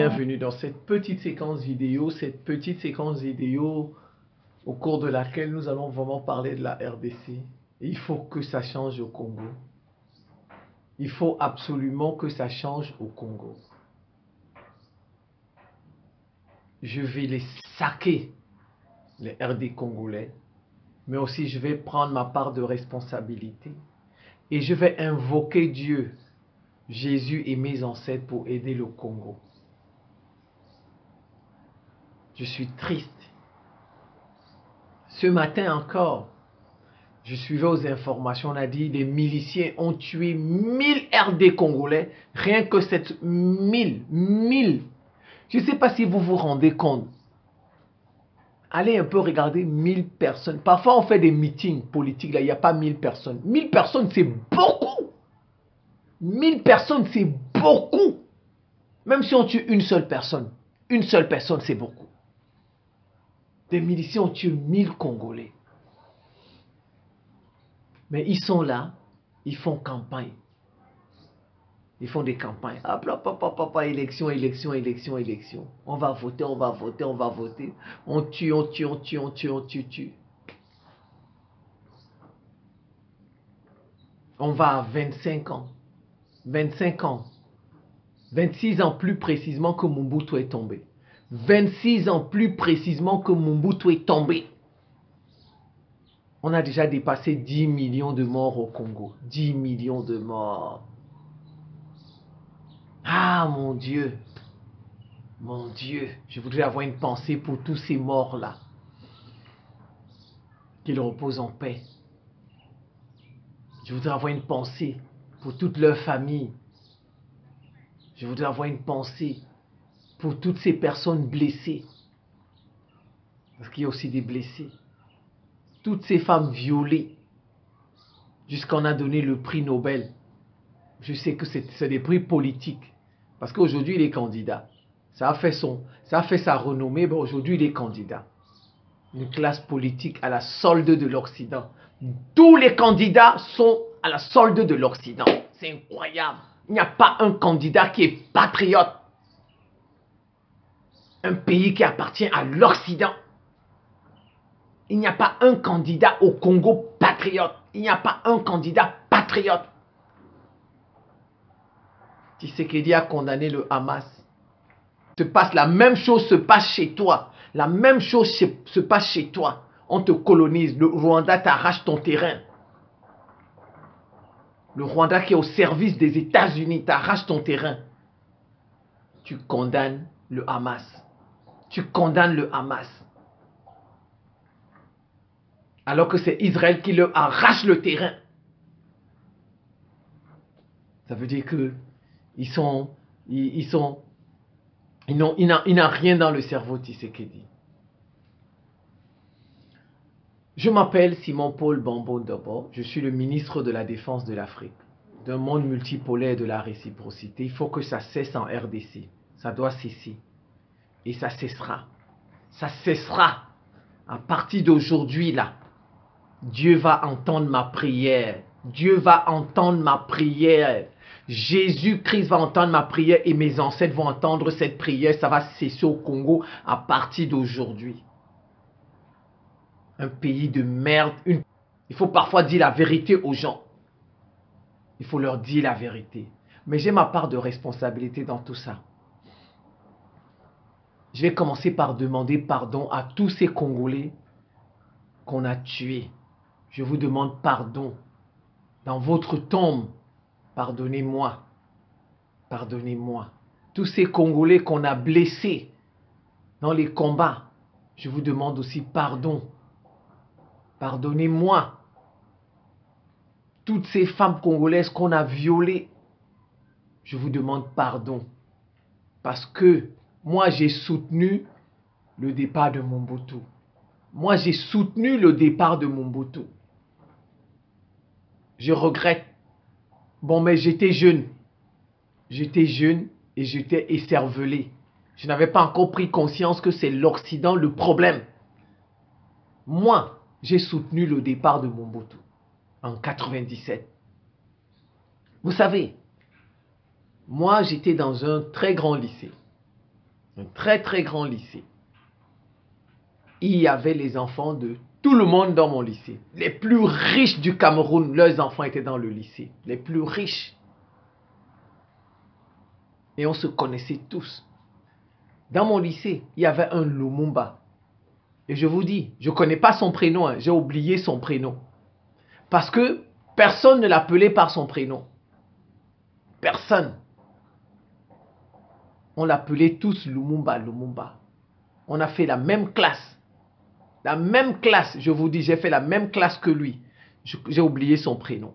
bienvenue dans cette petite séquence vidéo au cours de laquelle nous allons vraiment parler de la RDC. Et il faut que ça change au Congo. Il faut absolument que ça change au Congo. Je vais les saquer, les RD congolais, mais aussi je vais prendre ma part de responsabilité et je vais invoquer Dieu, Jésus et mes ancêtres pour aider le Congo. Je suis triste. Ce matin encore, je suivais aux informations, on a dit des miliciens ont tué 1000 RD congolais, rien que cette 1000. Je ne sais pas si vous vous rendez compte. Allez un peu regarder 1000 personnes. Parfois on fait des meetings politiques, là il n'y a pas 1000 personnes. 1000 personnes c'est beaucoup. 1000 personnes c'est beaucoup. Même si on tue une seule personne c'est beaucoup. Des miliciens ont tué 1000 Congolais. Mais ils sont là, ils font campagne. Ils font des campagnes. Ah, élection. On va voter. On tue. On va à 25 ans. 26 ans plus précisément que Mobutu est tombé. 26 ans plus précisément que Mobutu est tombé. On a déjà dépassé 10 millions de morts au Congo. 10 millions de morts. Ah mon Dieu. Mon Dieu. Je voudrais avoir une pensée pour tous ces morts-là. Qu'ils reposent en paix. Je voudrais avoir une pensée pour toute leur famille. Je voudrais avoir une pensée pour toutes ces personnes blessées. Parce qu'il y a aussi des blessés. Toutes ces femmes violées. Jusqu'à on a donné le prix Nobel. Je sais que c'est des prix politiques. Parce qu'aujourd'hui, il est candidat. Ça a fait sa renommée, mais aujourd'hui, il est candidat. Une classe politique à la solde de l'Occident. Tous les candidats sont à la solde de l'Occident. C'est incroyable. Il n'y a pas un candidat qui est patriote. Un pays qui appartient à l'Occident. Il n'y a pas un candidat au Congo patriote. Il n'y a pas un candidat patriote. Tshisekedi a condamné le Hamas. La même chose se passe chez toi. La même chose se passe chez toi. On te colonise. Le Rwanda t'arrache ton terrain. Le Rwanda qui est au service des États-Unis t'arrache ton terrain. Tu condamnes le Hamas. Tu condamnes le Hamas. Alors que c'est Israël qui leur arrache le terrain. Ça veut dire que il n'a rien dans le cerveau, Tshisekedi. Je m'appelle Simon-Paul Bambo-Ndobo. Je suis le ministre de la Défense de l'Afrique. D'un monde multipolaire de la réciprocité. Il faut que ça cesse en RDC. Ça doit cesser. Et ça cessera. Ça cessera. À partir d'aujourd'hui, là, Dieu va entendre ma prière. Dieu va entendre ma prière. Jésus-Christ va entendre ma prière et mes ancêtres vont entendre cette prière. Ça va cesser au Congo à partir d'aujourd'hui. Un pays de merde. Il faut parfois dire la vérité aux gens. Il faut leur dire la vérité. Mais j'ai ma part de responsabilité dans tout ça. Je vais commencer par demander pardon à tous ces Congolais qu'on a tués. Je vous demande pardon. Dans votre tombe, pardonnez-moi. Pardonnez-moi. Tous ces Congolais qu'on a blessés dans les combats, je vous demande aussi pardon. Pardonnez-moi. Toutes ces femmes congolaises qu'on a violées, je vous demande pardon. Parce que moi, j'ai soutenu le départ de Mobutu. Moi, j'ai soutenu le départ de Mobutu. Je regrette. Bon, mais j'étais jeune. J'étais jeune et j'étais écervelé. Je n'avais pas encore pris conscience que c'est l'Occident le problème. Moi, j'ai soutenu le départ de Mobutu en 97. Vous savez, moi, j'étais dans un très grand lycée. Un très très grand lycée. Il y avait les enfants de tout le monde dans mon lycée. Les plus riches du Cameroun, leurs enfants étaient dans le lycée. Les plus riches. Et on se connaissait tous. Dans mon lycée, il y avait un Lumumba. Et je vous dis, je ne connais pas son prénom, hein, j'ai oublié son prénom. Parce que personne ne l'appelait par son prénom. Personne. On l'appelait tous Lumumba, Lumumba. On a fait la même classe. La même classe, je vous dis, j'ai fait la même classe que lui. J'ai oublié son prénom.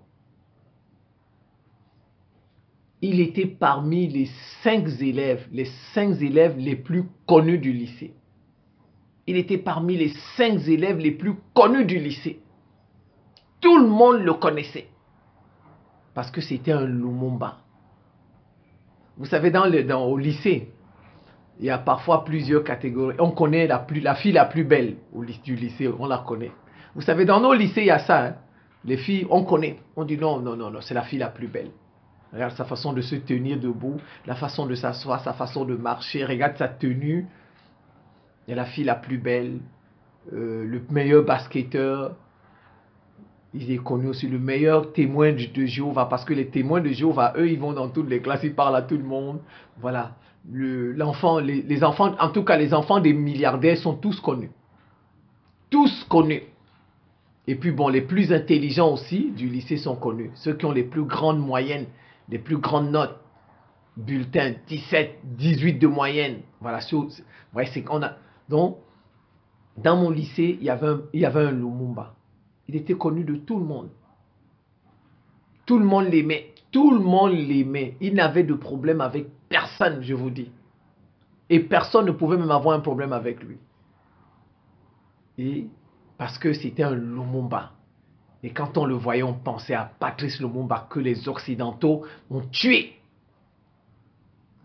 Il était parmi les 5 élèves les plus connus du lycée. Il était parmi les 5 élèves les plus connus du lycée. Tout le monde le connaissait. Parce que c'était un Lumumba. Vous savez, au lycée, il y a parfois plusieurs catégories. On connaît la fille la plus belle du lycée, on la connaît. Vous savez, dans nos lycées, il y a ça. Hein. Les filles, on connaît. On dit non, non, non, non, c'est la fille la plus belle. Regarde sa façon de se tenir debout, la façon de s'asseoir, sa façon de marcher. Regarde sa tenue. Il y a la fille la plus belle, le meilleur basketteur. Il est connu aussi le meilleur témoin de Jéhovah, parce que les témoins de Jéhovah, eux, ils vont dans toutes les classes, ils parlent à tout le monde. Voilà. Les enfants, en tout cas les enfants des milliardaires sont tous connus. Tous connus. Et puis bon, les plus intelligents aussi du lycée sont connus. Ceux qui ont les plus grandes moyennes, les plus grandes notes. Bulletin 17, 18 de moyenne. Voilà, ouais, c'est qu'on a. Donc, dans mon lycée, il y avait un Lumumba. Il était connu de tout le monde. Tout le monde l'aimait. Tout le monde l'aimait. Il n'avait de problème avec personne, je vous dis. Et personne ne pouvait même avoir un problème avec lui. Et parce que c'était un Lumumba. Et quand on le voyait, on pensait à Patrice Lumumba que les Occidentaux ont tué.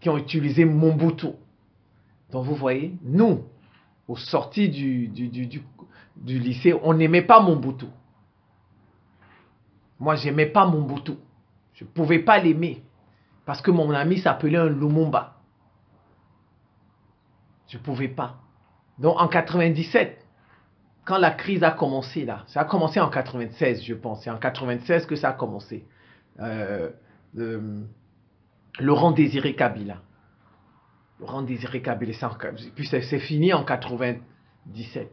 Qui ont utilisé Mobutu. Donc vous voyez, nous, au sorti du lycée, on n'aimait pas Mobutu. Moi, je n'aimais pas Mobutu. Je ne pouvais pas l'aimer. Parce que mon ami s'appelait un Lumumba. Je ne pouvais pas. Donc en 97, quand la crise a commencé là, ça a commencé en 96, je pense. C'est en 96 que ça a commencé. Laurent Désiré Kabila. Laurent Désiré Kabila, puis c'est fini en 97.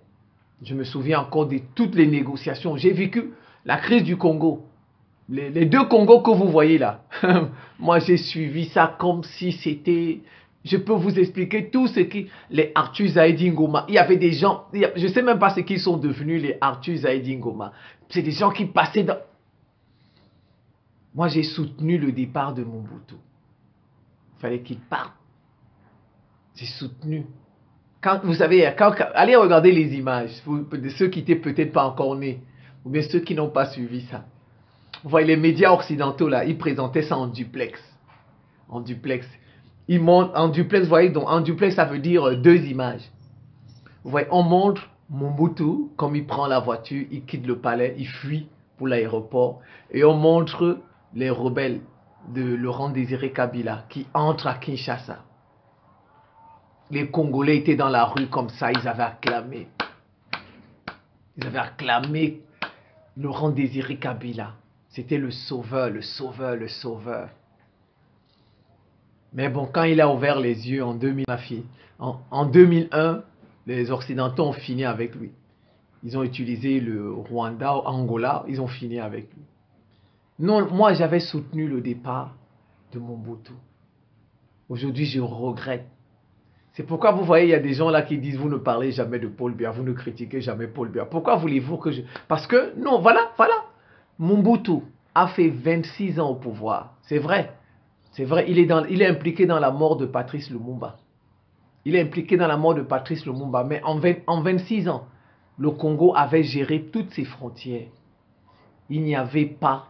Je me souviens encore de toutes les négociations. J'ai vécu la crise du Congo. Les 2 Congos que vous voyez là. Moi, j'ai suivi ça comme si c'était... Je peux vous expliquer tout ce qui... Les Arthur Zaïdi Ngoma. Il y avait des gens... Je ne sais même pas ce qu'ils sont devenus, les Arthur Zaïdi Ngoma. C'est des gens qui passaient dans... Moi, j'ai soutenu le départ de Mobutu. Il fallait qu'il parte. J'ai soutenu. Quand, vous savez, allez regarder les images, de ceux qui n'étaient peut-être pas encore nés, ou bien ceux qui n'ont pas suivi ça. Vous voyez, les médias occidentaux, là, ils présentaient ça en duplex. En duplex. Ils montrent en duplex, vous voyez, donc en duplex, ça veut dire 2 images. Vous voyez, on montre Mobutu, comme il prend la voiture, il quitte le palais, il fuit pour l'aéroport. Et on montre les rebelles de Laurent Désiré Kabila qui entrent à Kinshasa. Les Congolais étaient dans la rue comme ça, ils avaient acclamé. Ils avaient acclamé Laurent Désiré Kabila. C'était le sauveur, le sauveur, le sauveur. Mais bon, quand il a ouvert les yeux en 2001, les Occidentaux ont fini avec lui. Ils ont utilisé le Rwanda, Angola, ils ont fini avec lui. Non, moi j'avais soutenu le départ de Mobutu. Aujourd'hui, je regrette. C'est pourquoi vous voyez, il y a des gens là qui disent, vous ne parlez jamais de Paul Biya, vous ne critiquez jamais Paul Biya. Pourquoi voulez-vous que je... Parce que, non, voilà. Mobutu a fait 26 ans au pouvoir. C'est vrai. C'est vrai, il est impliqué dans la mort de Patrice Lumumba. Il est impliqué dans la mort de Patrice Lumumba. Mais en 26 ans, le Congo avait géré toutes ses frontières. Il n'y avait pas...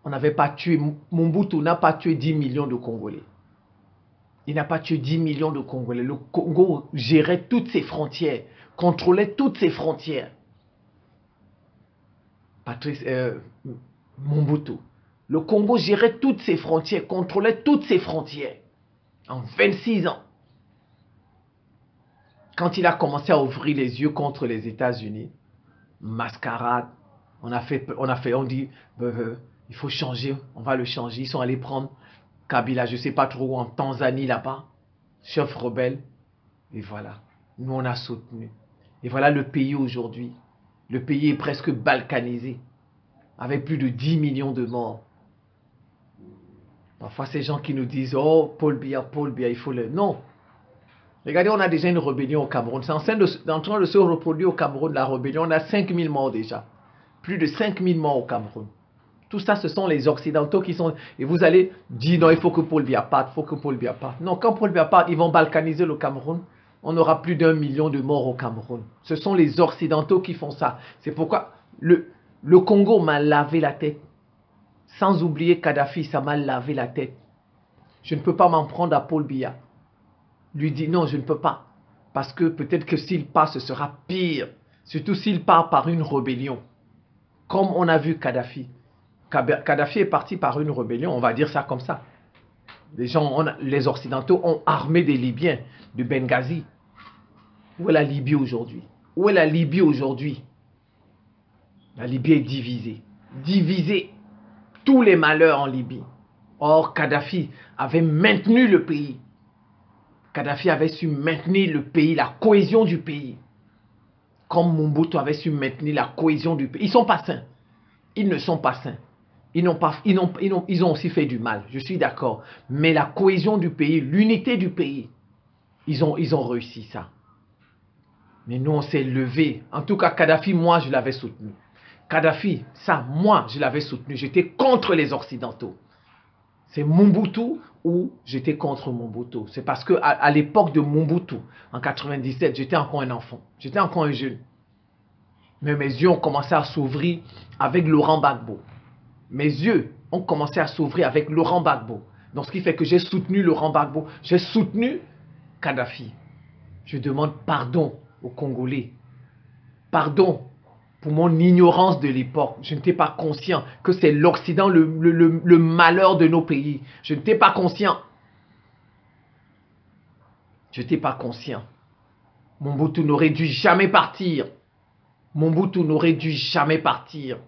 On n'avait pas tué... Mobutu n'a pas tué 10 millions de Congolais. Il n'a pas tué 10 millions de Congolais. Le Congo gérait toutes ses frontières, contrôlait toutes ses frontières. Mobutu. Le Congo gérait toutes ses frontières, contrôlait toutes ses frontières. En 26 ans. Quand il a commencé à ouvrir les yeux contre les États-Unis, mascarade, on dit, il faut changer, on va le changer. Ils sont allés prendre Kabila, je ne sais pas trop où, en Tanzanie là-bas, chef rebelle. Et voilà, nous on a soutenu. Et voilà le pays aujourd'hui. Le pays est presque balkanisé, avec plus de 10 millions de morts. Parfois, ces gens qui nous disent, oh, Paul Biya, il faut le... Non. Regardez, on a déjà une rébellion au Cameroun. C'est en train de se reproduire au Cameroun, la rébellion. On a 5000 morts déjà. Plus de 5000 morts au Cameroun. Tout ça, ce sont les Occidentaux qui sont... Et vous allez dire, non, il faut que Paul Biya parte, il faut que Paul Biya parte. Non, quand Paul Biya parte, ils vont balkaniser le Cameroun. On aura plus d'1 million de morts au Cameroun. Ce sont les Occidentaux qui font ça. C'est pourquoi le Congo m'a lavé la tête. Sans oublier Kadhafi, ça m'a lavé la tête. Je ne peux pas m'en prendre à Paul Biya. Lui dit non, je ne peux pas. Parce que peut-être que s'il part, ce sera pire. Surtout s'il part par une rébellion. Comme on a vu Kadhafi. Kadhafi est parti par une rébellion, on va dire ça comme ça. Les Occidentaux ont armé des Libyens de Benghazi. Où est la Libye aujourd'hui? Où est la Libye aujourd'hui? La Libye est divisée. Divisée. Tous les malheurs en Libye. Or, Kadhafi avait maintenu le pays. Kadhafi avait su maintenir le pays, la cohésion du pays. Comme Mobutu avait su maintenir la cohésion du pays. Ils ne sont pas sains. Ils ne sont pas sains. Ils ont aussi fait du mal, je suis d'accord. Mais la cohésion du pays, l'unité du pays, ils ont réussi ça. Mais nous, on s'est levé. En tout cas, Kadhafi, moi, je l'avais soutenu. Kadhafi, ça, moi, je l'avais soutenu. J'étais contre les Occidentaux. C'est Mobutu ou j'étais contre Mobutu. C'est parce qu'à l'époque de Mobutu, en 97, j'étais encore un enfant. J'étais encore un jeune. Mais mes yeux ont commencé à s'ouvrir avec Laurent Gbagbo. Mes yeux ont commencé à s'ouvrir avec Laurent Gbagbo. Donc ce qui fait que j'ai soutenu Laurent Gbagbo. J'ai soutenu Kadhafi. Je demande pardon aux Congolais. Pardon pour mon ignorance de l'époque. Je n'étais pas conscient que c'est l'Occident le malheur de nos pays. Je n'étais pas conscient. Je n'étais pas conscient. Mobutu n'aurait dû jamais partir. Mobutu n'aurait dû jamais partir.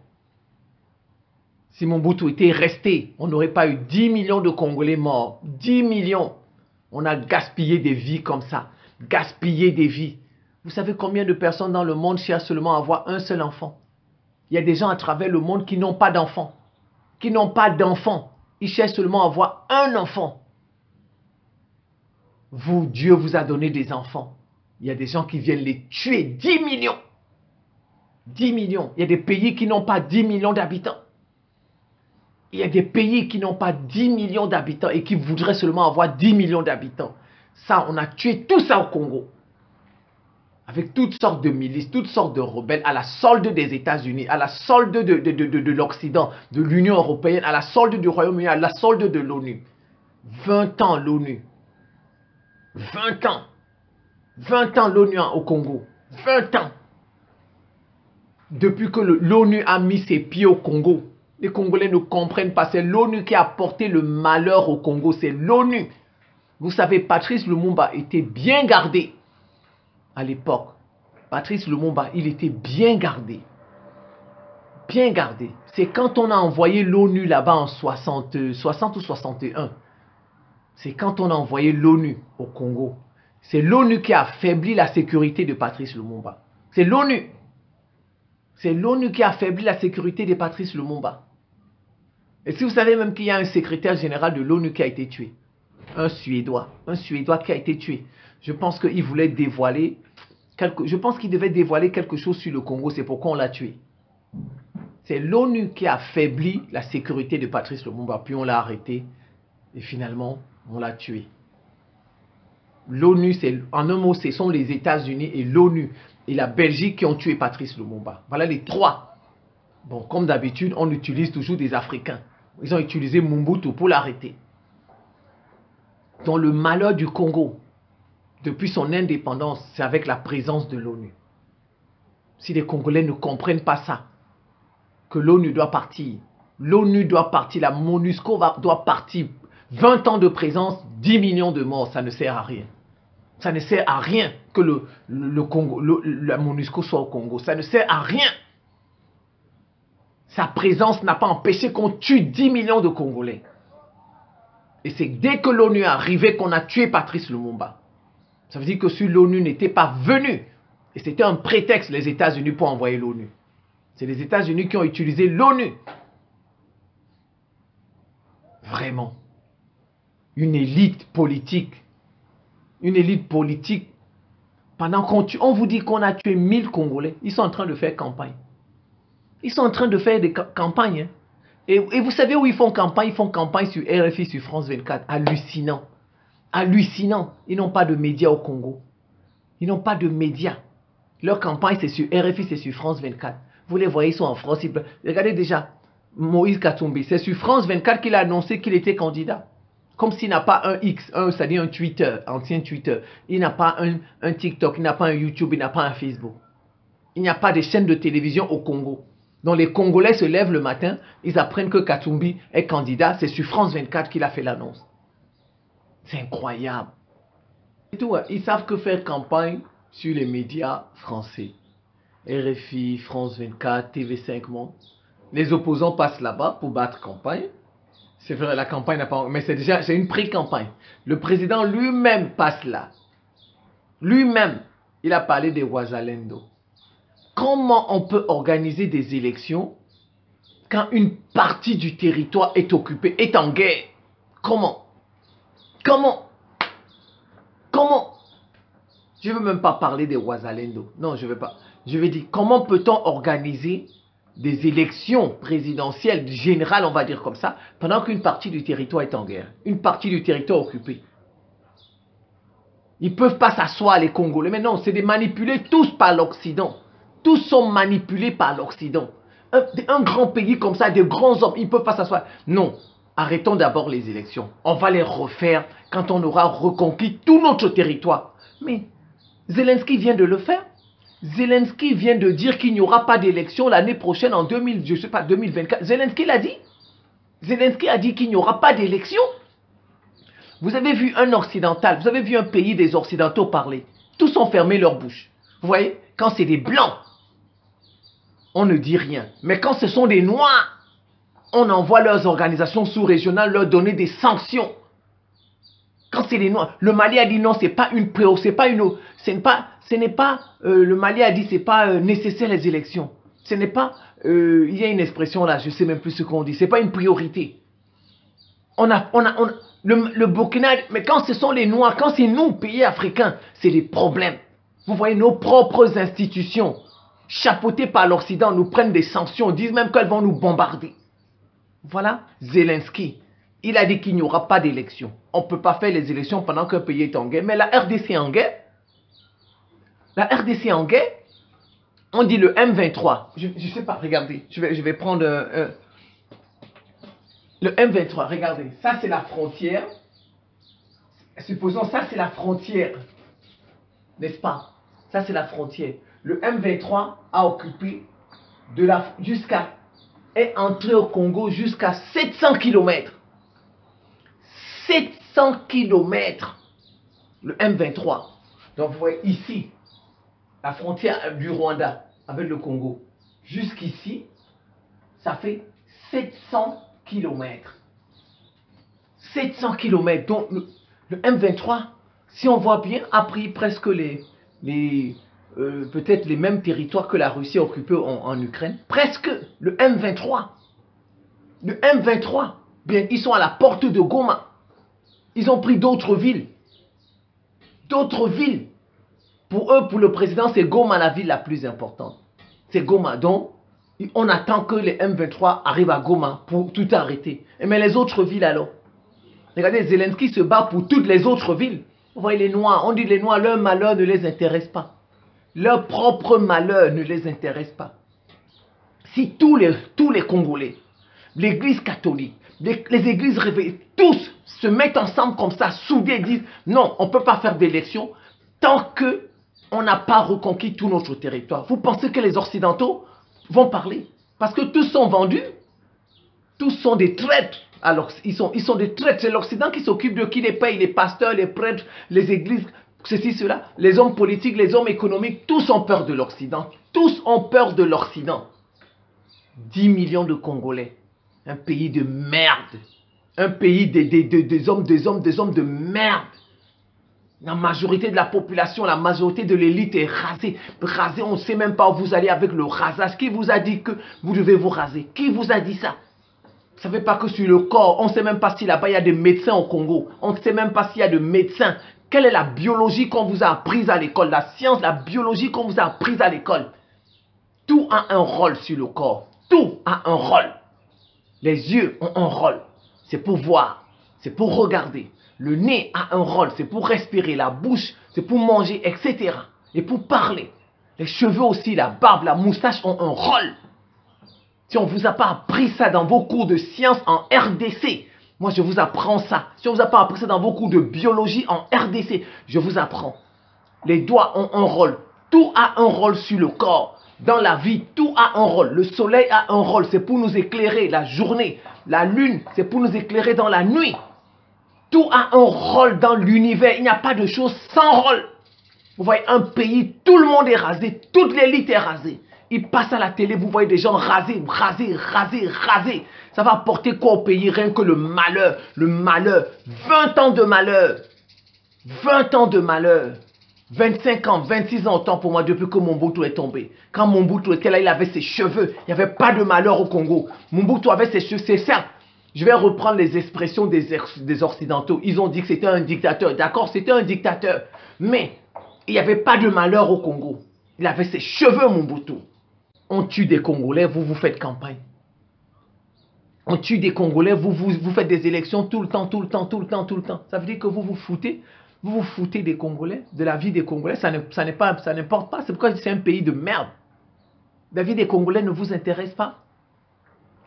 Si Mobutu était resté, on n'aurait pas eu 10 millions de Congolais morts. 10 millions. On a gaspillé des vies comme ça. Gaspillé des vies. Vous savez combien de personnes dans le monde cherchent seulement à avoir un seul enfant? Il y a des gens à travers le monde qui n'ont pas d'enfants. Qui n'ont pas d'enfants. Ils cherchent seulement à avoir un enfant. Vous, Dieu vous a donné des enfants. Il y a des gens qui viennent les tuer. 10 millions. 10 millions. Il y a des pays qui n'ont pas 10 millions d'habitants. Il y a des pays qui n'ont pas 10 millions d'habitants et qui voudraient seulement avoir 10 millions d'habitants. Ça, on a tué tout ça au Congo. Avec toutes sortes de milices, toutes sortes de rebelles, à la solde des États-Unis, à la solde de l'Occident, de l'Union européenne, à la solde du Royaume-Uni, à la solde de l'ONU. 20 ans l'ONU. 20 ans. 20 ans l'ONU au Congo. 20 ans. Depuis que l'ONU a mis ses pieds au Congo, les Congolais ne comprennent pas. C'est l'ONU qui a apporté le malheur au Congo. C'est l'ONU. Vous savez, Patrice Lumumba était bien gardé à l'époque. Patrice Lumumba, il était bien gardé. Bien gardé. C'est quand on a envoyé l'ONU là-bas en 60 ou 61. C'est quand on a envoyé l'ONU au Congo. C'est l'ONU qui a affaibli la sécurité de Patrice Lumumba. C'est l'ONU. C'est l'ONU qui a affaibli la sécurité de Patrice Lumumba. Et si vous savez même qu'il y a un secrétaire général de l'ONU qui a été tué. Un Suédois qui a été tué. Je pense qu'il voulait dévoiler, je pense qu'il devait dévoiler quelque chose sur le Congo, c'est pourquoi on l'a tué. C'est l'ONU qui a affaibli la sécurité de Patrice Lumumba, puis on l'a arrêté, et finalement, on l'a tué. L'ONU, en un mot, ce sont les États-Unis et l'ONU et la Belgique qui ont tué Patrice Lumumba. Voilà les trois. Bon, comme d'habitude, on utilise toujours des Africains. Ils ont utilisé Mobutu pour l'arrêter. Dans le malheur du Congo, depuis son indépendance, c'est avec la présence de l'ONU. Si les Congolais ne comprennent pas ça, que l'ONU doit partir, la MONUSCO doit partir, 20 ans de présence, 10 millions de morts, ça ne sert à rien. Ça ne sert à rien que la MONUSCO soit au Congo. Ça ne sert à rien. Sa présence n'a pas empêché qu'on tue 10 millions de Congolais. Et c'est dès que l'ONU est arrivée qu'on a tué Patrice Lumumba. Ça veut dire que si l'ONU n'était pas venue, et c'était un prétexte, les États-Unis, pour envoyer l'ONU. C'est les États-Unis qui ont utilisé l'ONU. Vraiment. Une élite politique. Une élite politique. Pendant qu'on vous dit qu'on a tué 1000 Congolais, ils sont en train de faire campagne. Ils sont en train de faire des campagnes. Hein. Et vous savez où ils font campagne? Ils font campagne sur RFI, sur France 24. Hallucinant. Hallucinant. Ils n'ont pas de médias au Congo. Ils n'ont pas de médias. Leur campagne, c'est sur RFI, c'est sur France 24. Vous les voyez, ils sont en France. Regardez déjà, Moïse Katumbi. C'est sur France 24 qu'il a annoncé qu'il était candidat. Comme s'il n'a pas un X, c'est-à-dire un Twitter, ancien Twitter. Il n'a pas un TikTok, il n'a pas un YouTube, il n'a pas un Facebook. Il n'y a pas de chaîne de télévision au Congo. Donc les Congolais se lèvent le matin, ils apprennent que Katumbi est candidat. C'est sur France 24 qu'il a fait l'annonce. C'est incroyable. Et tout, ils savent que faire campagne sur les médias français. RFI, France 24, TV5 Monde. Les opposants passent là-bas pour battre campagne. C'est vrai, la campagne n'a pas... Mais c'est une pré-campagne. Le président lui-même passe là. Lui-même, il a parlé des Ouazalendo. Comment on peut organiser des élections quand une partie du territoire est occupée, est en guerre? Comment? Comment? Comment? Je ne veux même pas parler des Ouazalendo. Non, je ne veux pas. Je veux dire, comment peut-on organiser des élections présidentielles, générales, on va dire comme ça, pendant qu'une partie du territoire est en guerre, une partie du territoire occupée? Ils ne peuvent pas s'asseoir, les Congolais. Mais non, c'est des manipulés tous par l'Occident. Tous sont manipulés par l'Occident. Un grand pays comme ça, des grands hommes, ils ne peuvent pas s'asseoir. Non, arrêtons d'abord les élections. On va les refaire quand on aura reconquis tout notre territoire. Mais Zelensky vient de le faire. Zelensky vient de dire qu'il n'y aura pas d'élection l'année prochaine en 2024. Zelensky l'a dit. Zelensky a dit qu'il n'y aura pas d'élection. Vous avez vu un occidental, vous avez vu un pays des occidentaux parler. Tous ont fermé leur bouche. Vous voyez, quand c'est des blancs, on ne dit rien. Mais quand ce sont des noirs, on envoie leurs organisations sous-régionales leur donner des sanctions. Quand c'est les noirs, le Mali a dit non, c'est pas une le Mali a dit c'est pas nécessaire les élections. Ce n'est pas, il y a une expression là, je sais même plus ce qu'on dit, c'est pas une priorité. Le Burkina, mais quand ce sont les noirs, quand c'est nous, pays africains, c'est des problèmes. Vous voyez, nos propres institutions, chapeautées par l'Occident, nous prennent des sanctions, disent même qu'elles vont nous bombarder. Voilà, Zelensky. Il a dit qu'il n'y aura pas d'élection. On ne peut pas faire les élections pendant qu'un pays est en guerre. Mais la RDC est en guerre. La RDC est en guerre. On dit le M23. Je ne sais pas, regardez. Je vais prendre le M23. Regardez, ça c'est la frontière. Supposons ça c'est la frontière. N'est-ce pas? Ça c'est la frontière. Le M23 a occupé est entré au Congo jusqu'à 700 km. 700 km, le M23. Donc vous voyez ici, la frontière du Rwanda avec le Congo. Jusqu'ici, ça fait 700 km. 700 km. Donc le M23, si on voit bien, a pris presque peut-être les mêmes territoires que la Russie a occupés en Ukraine. Presque le M23. Le M23, bien, ils sont à la porte de Goma. Ils ont pris d'autres villes. D'autres villes. Pour eux, pour le président, c'est Goma la ville la plus importante. C'est Goma. Donc, on attend que les M23 arrivent à Goma pour tout arrêter. Mais les autres villes alors? Regardez, Zelensky se bat pour toutes les autres villes. Vous voyez les Noirs, on dit les Noirs, leur malheur ne les intéresse pas. Leur propre malheur ne les intéresse pas. Si tous les Congolais, l'église catholique, les églises réveillées, tous se mettent ensemble comme ça, soudés, disent non, on ne peut pas faire d'élection tant qu'on n'a pas reconquis tout notre territoire. Vous pensez que les Occidentaux vont parler? Parce que tous sont vendus, tous sont des traîtres. Alors, ils sont des traîtres. C'est l'Occident qui s'occupe de qui les paye, les pasteurs, les prêtres, les églises. ceci, cela. Les hommes politiques, les hommes économiques, tous ont peur de l'Occident. Tous ont peur de l'Occident. 10 millions de Congolais. Un pays de merde. Un pays des hommes de merde. La majorité de la population, la majorité de l'élite est rasée. Rasée, on ne sait même pas où vous allez avec le rasage. Qui vous a dit que vous devez vous raser? Qui vous a dit ça? Vous ne savez pas que sur le corps, on ne sait même pas si là-bas il y a des médecins au Congo. On ne sait même pas s'il y a de médecins. Quelle est la biologie qu'on vous a apprise à l'école? La science, la biologie qu'on vous a apprise à l'école. Tout a un rôle sur le corps. Tout a un rôle. Les yeux ont un rôle. C'est pour voir. C'est pour regarder. Le nez a un rôle. C'est pour respirer. La bouche, c'est pour manger, etc. Et pour parler. Les cheveux aussi, la barbe, la moustache ont un rôle. Si on ne vous a pas appris ça dans vos cours de sciences en RDC, moi je vous apprends ça. Si on ne vous a pas appris ça dans vos cours de biologie en RDC, je vous apprends. Les doigts ont un rôle. Tout a un rôle sur le corps. Dans la vie, tout a un rôle. Le soleil a un rôle. C'est pour nous éclairer la journée. La lune, c'est pour nous éclairer dans la nuit. Tout a un rôle dans l'univers. Il n'y a pas de chose sans rôle. Vous voyez un pays, tout le monde est rasé. Toute l'élite est rasée. Il passe à la télé, vous voyez des gens rasés, rasés, rasés, rasés. Ça va apporter quoi au pays? Rien que le malheur. Le malheur. 20 ans de malheur. 20 ans de malheur. 25 ans, 26 ans autant pour moi depuis que Mobutu est tombé. Quand Mobutu était là, il avait ses cheveux. Il n'y avait pas de malheur au Congo. Mobutu avait ses cheveux, c'est ça. Je vais reprendre les expressions des Occidentaux. Ils ont dit que c'était un dictateur. D'accord, c'était un dictateur. Mais il n'y avait pas de malheur au Congo. Il avait ses cheveux, Mobutu. On tue des Congolais, vous faites campagne. On tue des Congolais, vous faites des élections tout le temps, tout le temps, tout le temps, tout le temps. Ça veut dire que vous vous foutez des Congolais, de la vie des Congolais. Ça n'importe pas. C'est pourquoi c'est un pays de merde. La vie des Congolais ne vous intéresse pas.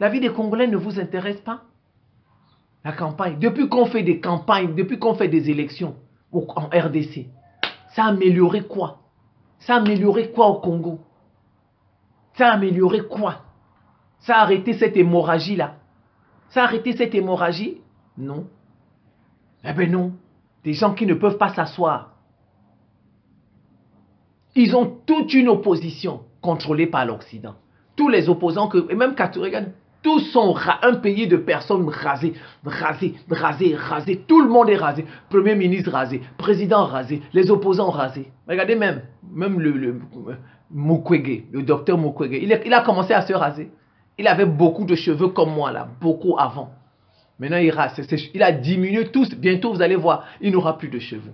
La vie des Congolais ne vous intéresse pas. La campagne. Depuis qu'on fait des campagnes, depuis qu'on fait des élections en RDC, ça a amélioré quoi? Ça a amélioré quoi au Congo? Ça a amélioré quoi? Ça a arrêté cette hémorragie-là? Ça a arrêté cette hémorragie? Non. Eh bien non. Des gens qui ne peuvent pas s'asseoir. Ils ont toute une opposition contrôlée par l'Occident. Tous les opposants, et même quand tu regardes, tous sont un pays de personnes rasées, rasées, rasées, rasées. Tout le monde est rasé. Premier ministre rasé, président rasé, les opposants rasés. Regardez même le Mukwege, le docteur Mukwege, il a commencé à se raser. Il avait beaucoup de cheveux comme moi là, beaucoup avant. Maintenant il rase, il a diminué tous. Bientôt vous allez voir, il n'aura plus de cheveux.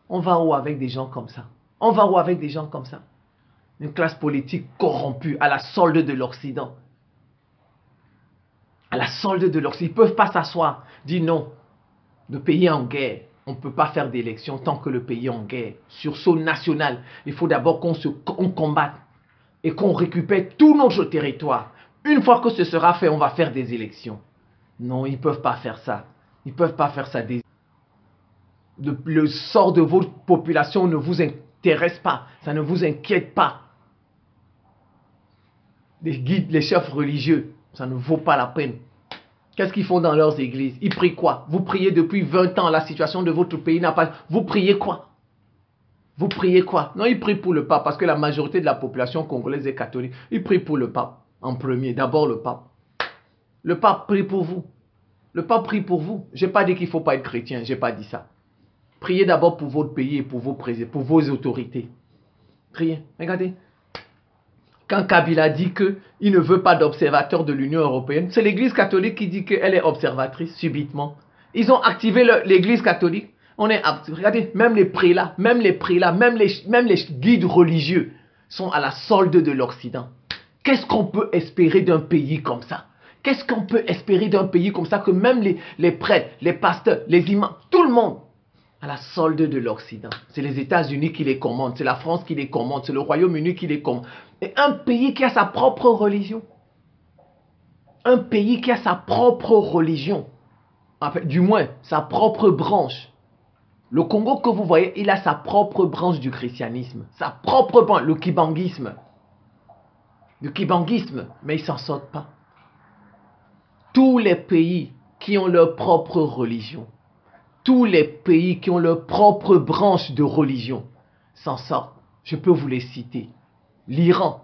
On va où avec des gens comme ça? On va où avec des gens comme ça? Une classe politique corrompue à la solde de l'Occident. À la solde de l'Occident. Ils ne peuvent pas s'asseoir. Dire non, le pays est en guerre. On ne peut pas faire d'élection tant que le pays est en guerre. Sursaut national. Il faut d'abord qu'on combatte et qu'on récupère tout notre territoire. Une fois que ce sera fait, on va faire des élections. Non, ils ne peuvent pas faire ça. Ils ne peuvent pas faire ça. Le sort de votre population ne vous intéresse pas. Ça ne vous inquiète pas. Les guides, les chefs religieux, ça ne vaut pas la peine. Qu'est-ce qu'ils font dans leurs églises? Ils prient quoi? Vous priez depuis 20 ans, la situation de votre pays n'a pas... Vous priez quoi? Vous priez quoi? Non, ils prient pour le pape, parce que la majorité de la population congolaise est catholique. Ils prient pour le pape, en premier. D'abord le pape. Le pape prie pour vous. Le pape prie pour vous. Je n'ai pas dit qu'il ne faut pas être chrétien, je n'ai pas dit ça. Priez d'abord pour votre pays et pour vos autorités. Priez. Regardez. Quand Kabila dit qu'il ne veut pas d'observateur de l'Union européenne, c'est l'Église catholique qui dit qu'elle est observatrice subitement. Ils ont activé l'Église catholique. Regardez, même les prélats, même les guides religieux sont à la solde de l'Occident. Qu'est-ce qu'on peut espérer d'un pays comme ça? Qu'est-ce qu'on peut espérer d'un pays comme ça que même les prêtres, les pasteurs, les imams, tout le monde à la solde de l'Occident. C'est les États-Unis qui les commandent, c'est la France qui les commande, c'est le Royaume-Uni qui les commande. Et un pays qui a sa propre religion. Un pays qui a sa propre religion. Enfin, du moins, sa propre branche. Le Congo que vous voyez, il a sa propre branche du christianisme. Sa propre branche, le kibanguisme. Le kibanguisme, mais ils ne s'en sortent pas. Tous les pays qui ont leur propre religion, Tous les pays qui ont leur propre branche de religion s'en sortent. Je peux vous les citer. L'Iran,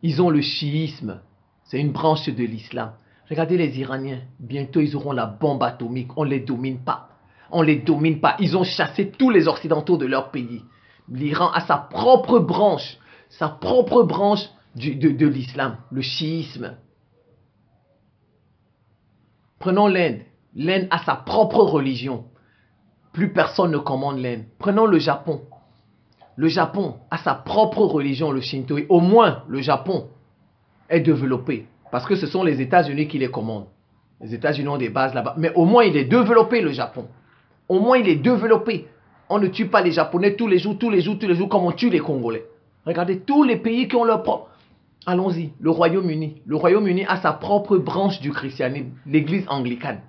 ils ont le chiisme. C'est une branche de l'islam. Regardez les Iraniens. Bientôt, ils auront la bombe atomique. On ne les domine pas. On ne les domine pas. Ils ont chassé tous les Occidentaux de leur pays. L'Iran a sa propre branche de l'islam, le chiisme. Prenons l'Inde. L'Inde a sa propre religion. Plus personne ne commande l'Inde. Prenons le Japon. Le Japon a sa propre religion, le Shinto. Au moins, le Japon est développé. Parce que ce sont les États-Unis qui les commandent. Les États-Unis ont des bases là-bas. Mais au moins, il est développé, le Japon. Au moins, il est développé. On ne tue pas les Japonais tous les jours, comme on tue les Congolais. Regardez tous les pays qui ont leur propre... Allons-y, le Royaume-Uni. Le Royaume-Uni a sa propre branche du christianisme, l'église anglicane.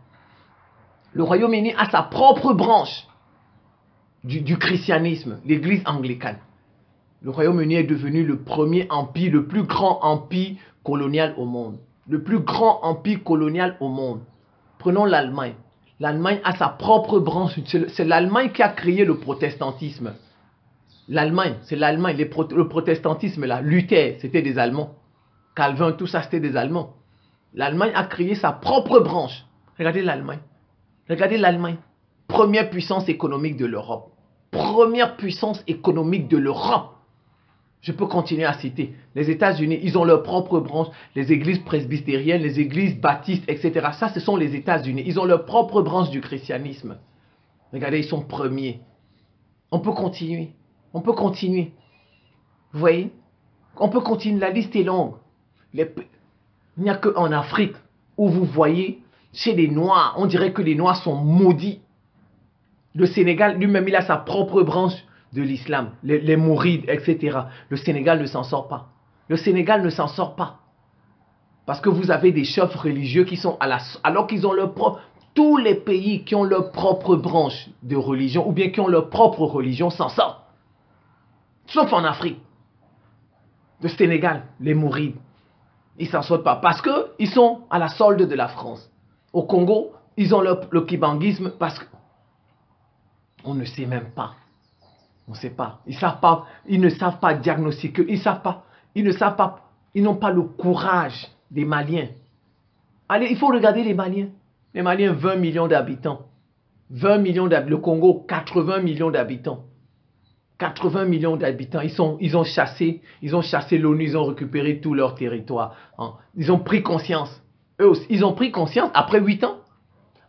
Le Royaume-Uni a sa propre branche du christianisme, l'église anglicane. Le Royaume-Uni est devenu le premier empire, le plus grand empire colonial au monde. Le plus grand empire colonial au monde. Prenons l'Allemagne. L'Allemagne a sa propre branche. C'est l'Allemagne qui a créé le protestantisme. L'Allemagne, c'est l'Allemagne. Le protestantisme là, Luther, c'était des Allemands. Calvin, tout ça, c'était des Allemands. L'Allemagne a créé sa propre branche. Regardez l'Allemagne. Regardez l'Allemagne. Première puissance économique de l'Europe. Première puissance économique de l'Europe. Je peux continuer à citer. Les États-Unis, ils ont leur propre branche. Les églises presbytériennes, les églises baptistes, etc. Ça, ce sont les États-Unis. Ils ont leur propre branche du christianisme. Regardez, ils sont premiers. On peut continuer. On peut continuer. Vous voyez? On peut continuer. La liste est longue. Il n'y a qu'en Afrique où vous voyez, chez les Noirs, on dirait que les Noirs sont maudits. Le Sénégal, lui-même, il a sa propre branche de l'islam, les mourides, etc. Le Sénégal ne s'en sort pas. Le Sénégal ne s'en sort pas. Parce que vous avez des chefs religieux qui sont alors qu'ils ont leur propre... Tous les pays qui ont leur propre branche de religion, ou bien qui ont leur propre religion, s'en sortent. Sauf en Afrique. Le Sénégal, les mourides, ils s'en sortent pas. Parce qu'ils sont à la solde de la France. Au Congo, ils ont le kibanguisme parce que... On ne sait même pas. On ne sait pas. Ils ne savent pas diagnostiquer. Ils n'ont pas le courage des Maliens. Allez, il faut regarder les Maliens. Les Maliens, 20 millions d'habitants. 20 millions d'habitants. Le Congo, 80 millions d'habitants. 80 millions d'habitants. Ils ont chassé l'ONU, ils ont récupéré tout leur territoire. Ils ont pris conscience. Eux aussi, ils ont pris conscience après 8 ans.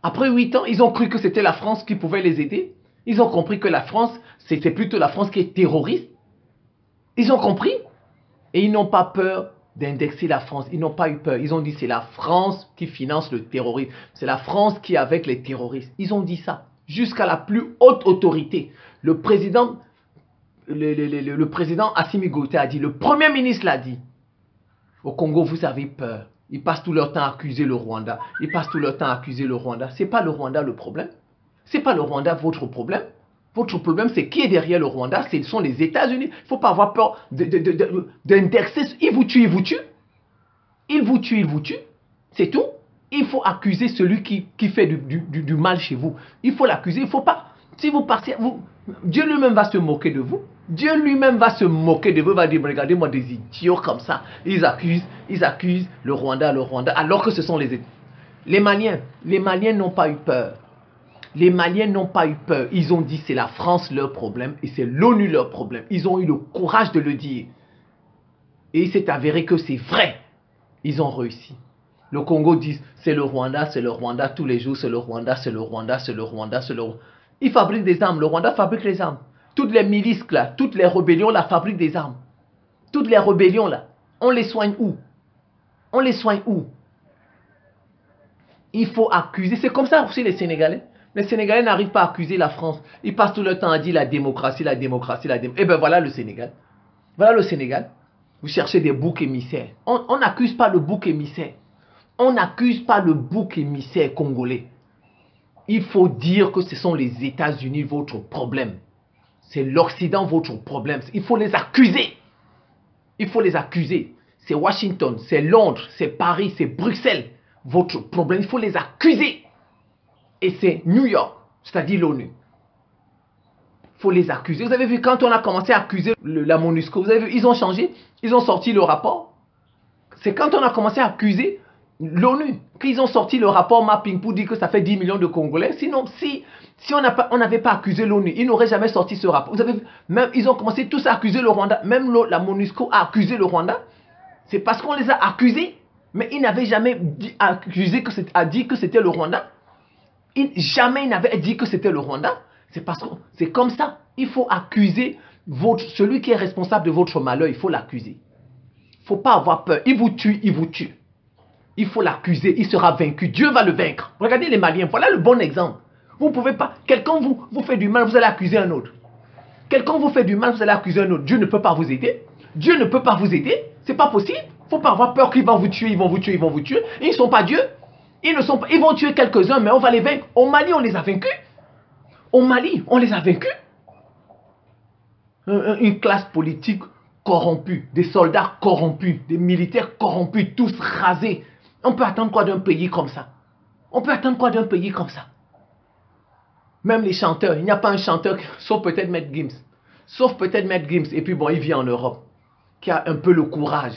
Après 8 ans, ils ont cru que c'était la France qui pouvait les aider. Ils ont compris que la France, c'était plutôt la France qui est terroriste. Ils ont compris. Et ils n'ont pas peur d'indexer la France. Ils n'ont pas eu peur. Ils ont dit c'est la France qui finance le terrorisme. C'est la France qui est avec les terroristes. Ils ont dit ça. Jusqu'à la plus haute autorité. Le président Assimi Goïta a dit, le premier ministre l'a dit. Au Congo, vous avez peur. Ils passent tout leur temps à accuser le Rwanda. C'est pas le Rwanda le problème. C'est pas le Rwanda votre problème. Votre problème, c'est qui est derrière le Rwanda. Ce sont les États-Unis. Il ne faut pas avoir peur d'indexer. Ils vous tuent. C'est tout. Il faut accuser celui qui fait du mal chez vous. Il faut l'accuser. Il ne faut pas... Si vous partez... Dieu lui-même va se moquer de vous. Dieu lui-même va se moquer de vous. Il va dire, regardez-moi des idiots comme ça. Ils accusent le Rwanda, alors que ce sont les Maliens. Les Maliens n'ont pas eu peur. Les Maliens n'ont pas eu peur. Ils ont dit c'est la France leur problème et c'est l'ONU leur problème. Ils ont eu le courage de le dire. Et il s'est avéré que c'est vrai. Ils ont réussi. Le Congo dit c'est le Rwanda, tous les jours c'est le Rwanda. Ils fabriquent des armes. Le Rwanda fabrique les armes. Toutes les milices là, toutes les rébellions là fabriquent des armes. Toutes les rébellions là, on les soigne où? Il faut accuser. C'est comme ça aussi les Sénégalais. Les Sénégalais n'arrivent pas à accuser la France. Ils passent tout le temps à dire la démocratie. Et bien voilà le Sénégal. Vous cherchez des boucs émissaires. On n'accuse pas le bouc émissaire. Congolais. Il faut dire que ce sont les États-Unis votre problème. C'est l'Occident votre problème. Il faut les accuser. C'est Washington, c'est Londres, c'est Paris, c'est Bruxelles votre problème. Il faut les accuser. et c'est New York, c'est-à-dire l'ONU. Il faut les accuser. Vous avez vu, quand on a commencé à accuser la MONUSCO, vous avez vu, ils ont changé, ils ont sorti le rapport. C'est quand on a commencé à accuser l'ONU qu'ils ont sorti le rapport mapping pour dire que ça fait 10 millions de Congolais. Sinon, si on n'avait pas accusé l'ONU, ils n'auraient jamais sorti ce rapport. Vous avez vu, même, ils ont commencé tous à accuser le Rwanda. Même la MONUSCO a accusé le Rwanda. C'est parce qu'on les a accusés, mais ils n'avaient jamais dit que c'était le Rwanda. Jamais ils n'avaient dit que c'était le Rwanda. C'est parce que c'est comme ça. Il faut accuser celui qui est responsable de votre malheur. Il faut l'accuser. Il ne faut pas avoir peur. Il vous tue, il vous tue. Il faut l'accuser, il sera vaincu. Dieu va le vaincre. Regardez les Maliens, voilà le bon exemple. Vous ne pouvez pas, quelqu'un vous fait du mal, vous allez accuser un autre. Quelqu'un vous fait du mal, vous allez accuser un autre. Dieu ne peut pas vous aider. Dieu ne peut pas vous aider. C'est pas possible. Il ne faut pas avoir peur qu'ils vont vous tuer, ils vont vous tuer, ils vont vous tuer. Ils ne sont pas Dieu. Ils vont tuer quelques-uns, mais on va les vaincre. Au Mali, on les a vaincus. Au Mali, on les a vaincus. Une classe politique corrompue, des soldats corrompus, des militaires corrompus, tous rasés. On peut attendre quoi d'un pays comme ça? On peut attendre quoi d'un pays comme ça? Même les chanteurs, il n'y a pas un chanteur, sauf peut-être Maître Gims. Sauf peut-être Maître Gims, et puis bon, il vit en Europe, qui a un peu le courage.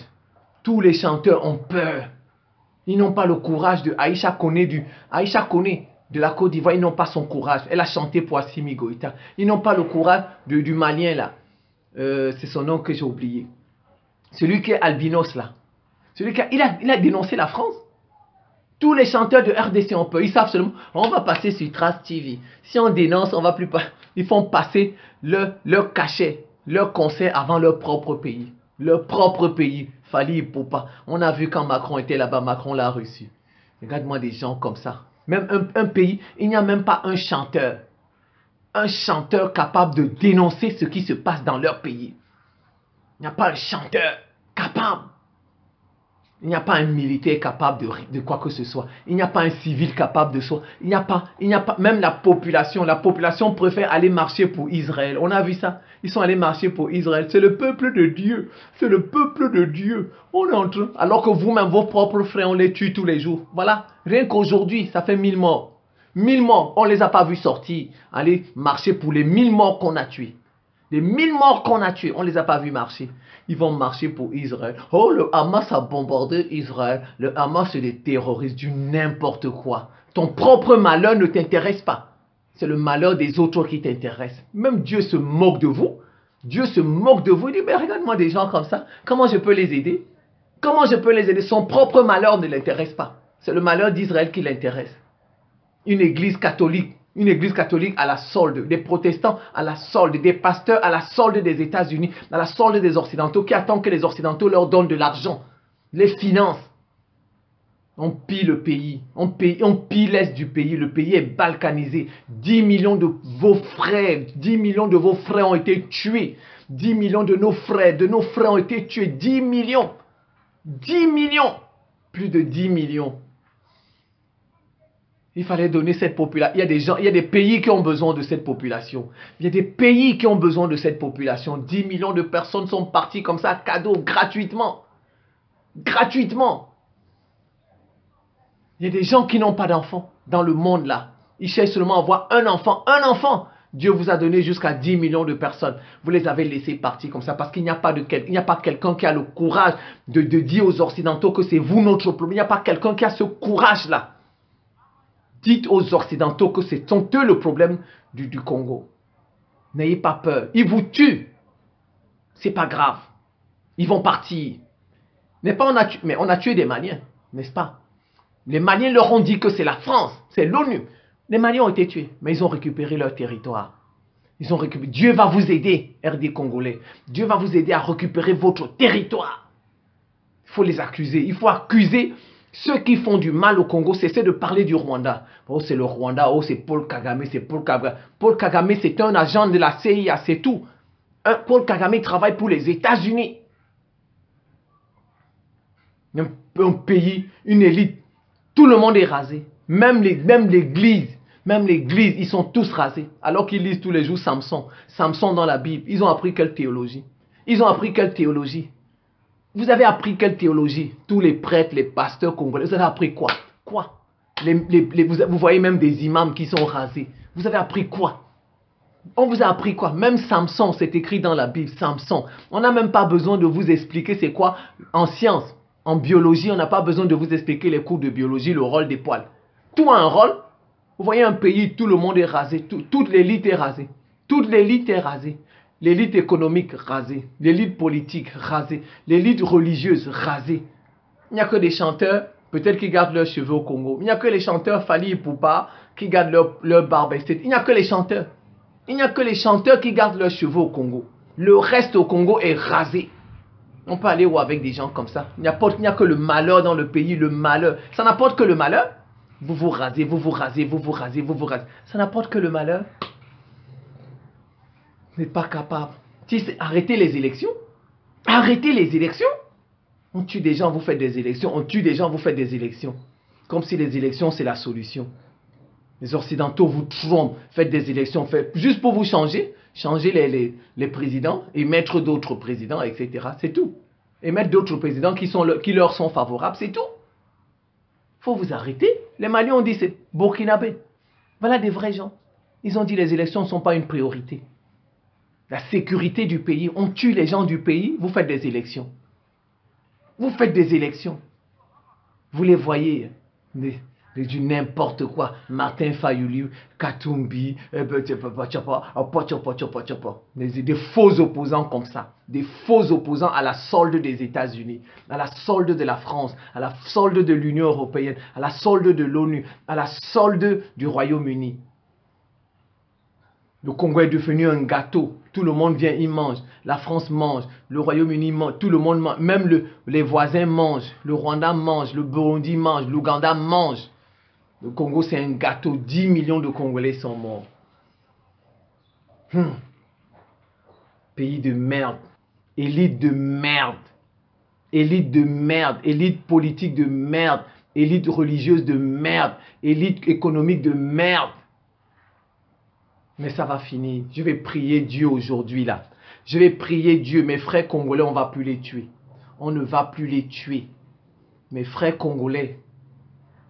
Tous les chanteurs ont peur. Ils n'ont pas le courage de Aïcha Koné de la Côte d'Ivoire, ils n'ont pas son courage. Elle a chanté pour Assimi Goïta. Ils n'ont pas le courage du Malien là. C'est son nom que j'ai oublié. Celui qui est albinos là. Il a dénoncé la France. Tous les chanteurs de RDC ont peur. Ils savent seulement, on va passer sur Trace TV. Si on dénonce, on va plus pas. Ils font passer leur cachet, leur concert avant leur propre pays. Leur propre pays. Fali Ipupa. On a vu quand Macron était là-bas, Macron l'a reçu. Regarde-moi des gens comme ça. Même un pays, il n'y a même pas un chanteur. Un chanteur capable de dénoncer ce qui se passe dans leur pays. Il n'y a pas un chanteur capable. Il n'y a pas un militaire capable de quoi que ce soit. Il n'y a pas un civil capable de soi. Il n'y a pas, même la population préfère aller marcher pour Israël. On a vu ça. Ils sont allés marcher pour Israël. C'est le peuple de Dieu. C'est le peuple de Dieu. On est en train, alors que vous-même, vos propres frères, on les tue tous les jours. Voilà. Rien qu'aujourd'hui, ça fait 1000 morts. 1000 morts. On ne les a pas vus sortir. Aller marcher pour les 1000 morts qu'on a tués. Les 1000 morts qu'on a tués, on ne les a pas vus marcher. Ils vont marcher pour Israël. Oh, le Hamas a bombardé Israël. Le Hamas, c'est des terroristes, du n'importe quoi. Ton propre malheur ne t'intéresse pas. C'est le malheur des autres qui t'intéresse. Même Dieu se moque de vous. Dieu se moque de vous. Il dit, mais regarde-moi des gens comme ça. Comment je peux les aider? Comment je peux les aider? Son propre malheur ne l'intéresse pas. C'est le malheur d'Israël qui l'intéresse. Une église catholique à la solde, des protestants à la solde, des pasteurs à la solde des États-Unis, à la solde des Occidentaux, qui attendent que les Occidentaux leur donnent de l'argent, les financent. On pille le pays, on pille l'est du pays, le pays est balkanisé. 10 millions de vos frères, 10 millions de vos frères ont été tués. 10 millions de nos frères ont été tués. 10 millions, 10 millions, plus de 10 millions. Il fallait donner cette population. Il y a des pays qui ont besoin de cette population. Il y a des pays qui ont besoin de cette population. 10 millions de personnes sont parties comme ça, cadeau, gratuitement. Gratuitement. Il y a des gens qui n'ont pas d'enfants dans le monde là. Ils cherchent seulement à avoir un enfant. Un enfant. Dieu vous a donné jusqu'à 10 millions de personnes. Vous les avez laissés partir comme ça parce qu'il n'y a pas quelqu'un qui a le courage de dire aux Occidentaux que c'est vous notre problème. Il n'y a pas quelqu'un qui a ce courage là. Dites aux Occidentaux que c'est eux le problème du Congo. N'ayez pas peur. Ils vous tuent. C'est pas grave. Ils vont partir. Mais on a tué des Maliens, n'est-ce pas? Les Maliens leur ont dit que c'est la France, c'est l'ONU. Les Maliens ont été tués, mais ils ont récupéré leur territoire. Dieu va vous aider, RD Congolais. Dieu va vous aider à récupérer votre territoire. Il faut les accuser. Il faut accuser ceux qui font du mal au Congo. Cessez de parler du Rwanda. Oh, c'est le Rwanda. Oh, c'est Paul Kagame. C'est Paul Kagame. Paul Kagame, c'est un agent de la CIA, c'est tout. Paul Kagame travaille pour les États-Unis. Un pays, une élite. Tout le monde est rasé. Même l'église, ils sont tous rasés. Alors qu'ils lisent tous les jours Samson. Samson dans la Bible. Ils ont appris quelle théologie? Ils ont appris quelle théologie? Vous avez appris quelle théologie? Tous les prêtres, les pasteurs congolais, vous avez appris quoi? Quoi? Vous voyez même des imams qui sont rasés. Vous avez appris quoi? On vous a appris quoi? Même Samson, c'est écrit dans la Bible, Samson. On n'a même pas besoin de vous expliquer c'est quoi en science, en biologie. On n'a pas besoin de vous expliquer les cours de biologie, le rôle des poils. Tout a un rôle. Vous voyez un pays, tout le monde est rasé. Toute l'élite est rasée. Toute l'élite est rasée. L'élite économique rasée. L'élite politique rasée. L'élite religieuse rasée. Il n'y a que des chanteurs, peut-être qui gardent leurs cheveux au Congo. Il n'y a que les chanteurs Fally Ipupa qui gardent leur barbe, etc. Il n'y a que les chanteurs. Il n'y a que les chanteurs qui gardent leurs cheveux au Congo. Le reste au Congo est rasé. On peut aller où avec des gens comme ça? Il n'y a que le malheur dans le pays, le malheur. Ça n'apporte que le malheur. Vous vous rasez, vous vous rasez, vous vous rasez, vous vous rasez. Ça n'apporte que le malheur. Vous n'êtes pas capable. Arrêtez les élections. Arrêtez les élections. On tue des gens, vous faites des élections. On tue des gens, vous faites des élections. Comme si les élections, c'est la solution. Les Occidentaux vous trompent, faites des élections, juste pour vous changer, les présidents et mettre d'autres présidents, etc. C'est tout. Et mettre d'autres présidents qui leur sont favorables, c'est tout. Il faut vous arrêter. Les Maliens ont dit c'est burkinabé. Voilà des vrais gens. Ils ont dit les élections ne sont pas une priorité. La sécurité du pays, on tue les gens du pays, vous faites des élections. Vous faites des élections. Vous les voyez, du n'importe quoi. Martin Fayulu, Katumbi, des faux opposants comme ça. Des faux opposants à la solde des États-Unis, à la solde de la France, à la solde de l'Union européenne, à la solde de l'ONU, à la solde du Royaume-Uni. Le Congo est devenu un gâteau. Tout le monde vient, il mange. La France mange. Le Royaume-Uni mange. Tout le monde mange. Même les voisins mangent. Le Rwanda mange. Le Burundi mange. L'Ouganda mange. Le Congo, c'est un gâteau. 10 millions de Congolais sont morts. Pays de merde. Élite de merde. Élite de merde. Élite politique de merde. Élite religieuse de merde. Élite économique de merde. Mais ça va finir. Je vais prier Dieu aujourd'hui là. Je vais prier Dieu. Mes frères congolais, on ne va plus les tuer. On ne va plus les tuer. Mes frères congolais.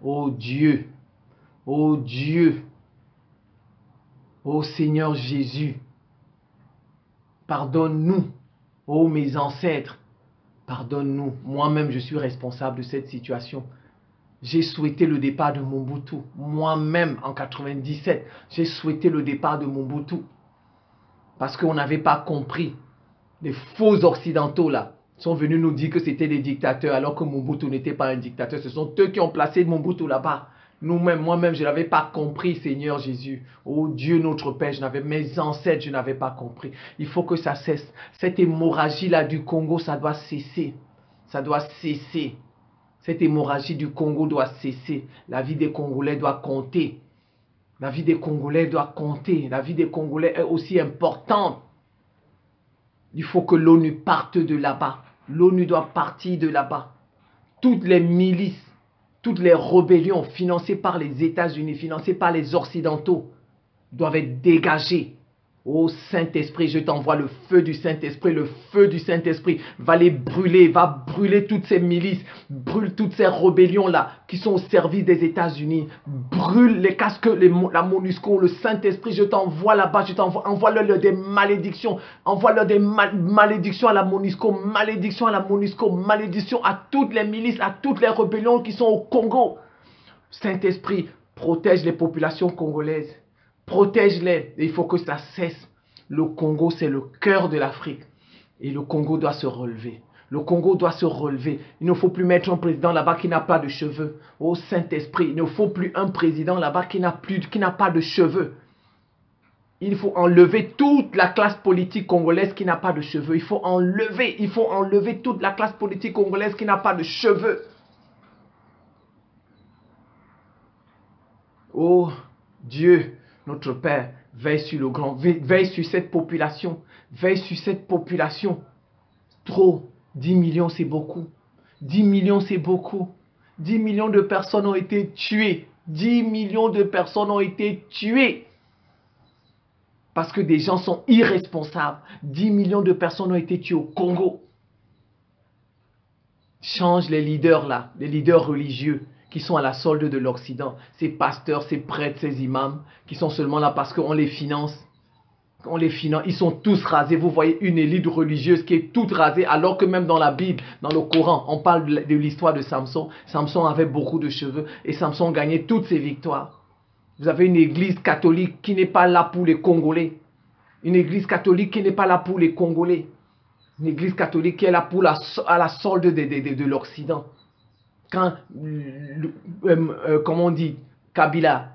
Oh Dieu. Oh Dieu. Oh Seigneur Jésus. Pardonne-nous. Oh mes ancêtres. Pardonne-nous. Moi-même, je suis responsable de cette situation. J'ai souhaité le départ de Mobutu. Moi-même, en 97, j'ai souhaité le départ de Mobutu. Parce qu'on n'avait pas compris. Les faux occidentaux, là, sont venus nous dire que c'était des dictateurs, alors que Mobutu n'était pas un dictateur. Ce sont eux qui ont placé Mobutu là-bas. Nous-mêmes, moi-même, je n'avais pas compris, Seigneur Jésus. Oh Dieu, notre Père, mes ancêtres, je n'avais pas compris. Il faut que ça cesse. Cette hémorragie-là du Congo, ça doit cesser. Ça doit cesser. Cette hémorragie du Congo doit cesser. La vie des Congolais doit compter. La vie des Congolais doit compter. La vie des Congolais est aussi importante. Il faut que l'ONU parte de là-bas. L'ONU doit partir de là-bas. Toutes les milices, toutes les rébellions financées par les États-Unis, financées par les Occidentaux, doivent être dégagées. Ô Saint-Esprit, je t'envoie le feu du Saint-Esprit. Le feu du Saint-Esprit va les brûler, va brûler toutes ces milices, brûle toutes ces rébellions-là qui sont au service des États-Unis. Brûle les casques, la MONUSCO, le Saint-Esprit, je t'envoie là-bas, envoie-leur des malédictions. Envoie-leur des malédictions à la MONUSCO, malédictions à la MONUSCO, malédictions à toutes les milices, à toutes les rébellions qui sont au Congo. Saint-Esprit, protège les populations congolaises. Protège-les. Il faut que ça cesse. Le Congo, c'est le cœur de l'Afrique. Et le Congo doit se relever. Le Congo doit se relever. Il ne faut plus mettre un président là-bas qui n'a pas de cheveux. Ô Saint-Esprit, il ne faut plus un président là-bas qui n'a pas de cheveux. Il faut enlever toute la classe politique congolaise qui n'a pas de cheveux. Il faut enlever toute la classe politique congolaise qui n'a pas de cheveux. Oh Dieu, notre Père, veille sur le grand, veille sur cette population, veille sur cette population. Trop, 10 millions c'est beaucoup, 10 millions c'est beaucoup, 10 millions de personnes ont été tuées, 10 millions de personnes ont été tuées. Parce que des gens sont irresponsables, 10 millions de personnes ont été tuées au Congo. Change les leaders là, les leaders religieux qui sont à la solde de l'Occident. Ces pasteurs, ces prêtres, ces imams qui sont seulement là parce qu'on les finance. On les finance, ils sont tous rasés. Vous voyez une élite religieuse qui est toute rasée, alors que même dans la Bible, dans le Coran, on parle de l'histoire de Samson. Samson avait beaucoup de cheveux et Samson gagnait toutes ses victoires. Vous avez une église catholique qui n'est pas là pour les Congolais. Une église catholique qui n'est pas là pour les Congolais. Une église catholique qui est là pour à la solde de l'Occident. Quand, comment on dit,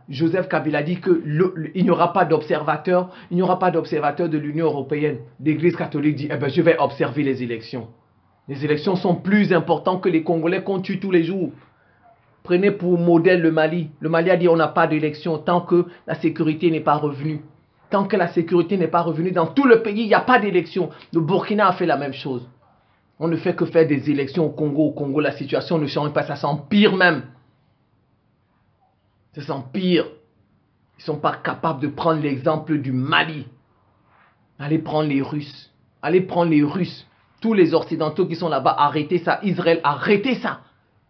Joseph Kabila dit qu'il n'y aura pas d'observateur, de l'Union européenne. L'Église catholique dit, eh ben, je vais observer les élections. Les élections sont plus importantes que les Congolais qu'on tue tous les jours. Prenez pour modèle le Mali. Le Mali a dit on n'a pas d'élection tant que la sécurité n'est pas revenue. Tant que la sécurité n'est pas revenue dans tout le pays, il n'y a pas d'élection. Le Burkina a fait la même chose. On ne fait que faire des élections au Congo. Au Congo, la situation ne change pas, ça s'empire même. Ça s'empire. Ils ne sont pas capables de prendre l'exemple du Mali. Allez prendre les Russes. Allez prendre les Russes. Tous les Occidentaux qui sont là-bas, arrêtez ça. Israël, arrêtez ça.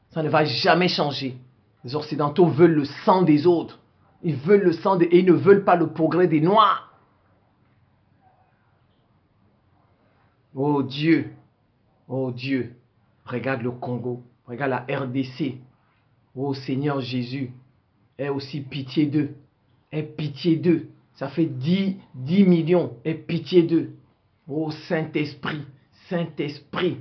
Ça ne va jamais changer. Les Occidentaux veulent le sang des autres. Ils veulent le sang et ils ne veulent pas le progrès des Noirs. Oh Dieu. Oh Dieu. Regarde le Congo. Regarde la RDC. Oh Seigneur Jésus. Aie aussi pitié d'eux. Aie pitié d'eux. Ça fait 10 millions. Aie pitié d'eux. Oh Saint-Esprit. Saint-Esprit.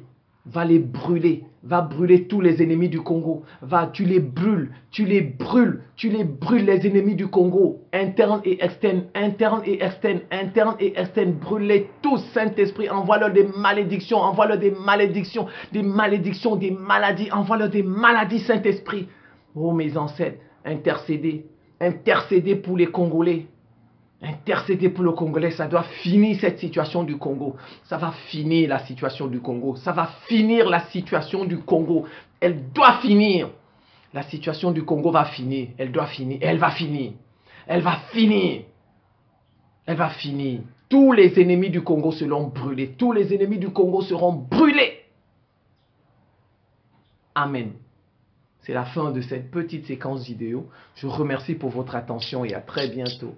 Va les brûler. Va brûler tous les ennemis du Congo. Va, tu les brûles. Tu les brûles. Tu les brûles, les ennemis du Congo. Internes et externes. Internes et externes. Internes et externes. Brûlez tous, Saint-Esprit. Envoie-leur des malédictions. Envoie-leur des malédictions. Des malédictions, des maladies. Envoie-leur des maladies, Saint-Esprit. Oh mes ancêtres. Intercédez. Intercédez pour les Congolais. Intercédez pour le Congolais. Ça doit finir cette situation du Congo. Ça va finir la situation du Congo. Ça va finir la situation du Congo. Elle doit finir. La situation du Congo va finir. Elle doit finir. Elle va finir. Elle va finir. Elle va finir. Tous les ennemis du Congo seront brûlés. Tous les ennemis du Congo seront brûlés. Amen. C'est la fin de cette petite séquence vidéo. Je vous remercie pour votre attention et à très bientôt.